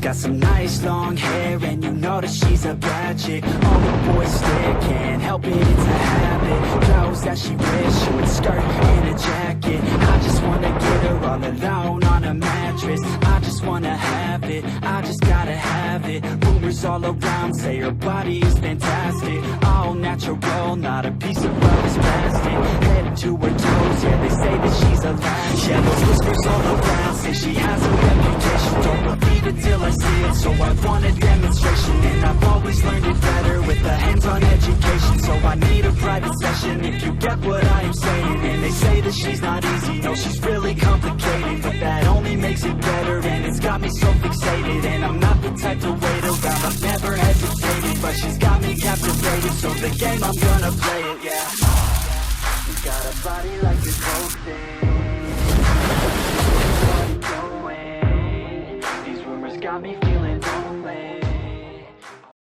got some nice long hair, and you know that she's a bad chick. All the boys stare, can't help it, it's a habit. Clothes that she wears, short skirt and a jacket. I just wanna get her all alone on a mattress. I just wanna have it, I just gotta have it. Rumors all around say her body is fantastic. All natural, not a piece of rose plastic. Head to her toes, yeah, they say that she's a latch. Yeah, those whispers all around say she has a reputation. Don't believe it till I see it, so I want a demonstration. And I've always learned it better with a hands-on education. So I need a private session if you get what I am saying. And they say that she's not easy, no, she's really complicated, but that only makes it better, and it's got me so fixated. And I'm not the type to wait around, I've never hesitated, but she's got me captivated, so the game, I'm gonna play it, yeah. You got a body like a cocaine. What are you doing? These rumors got me feeling lonely.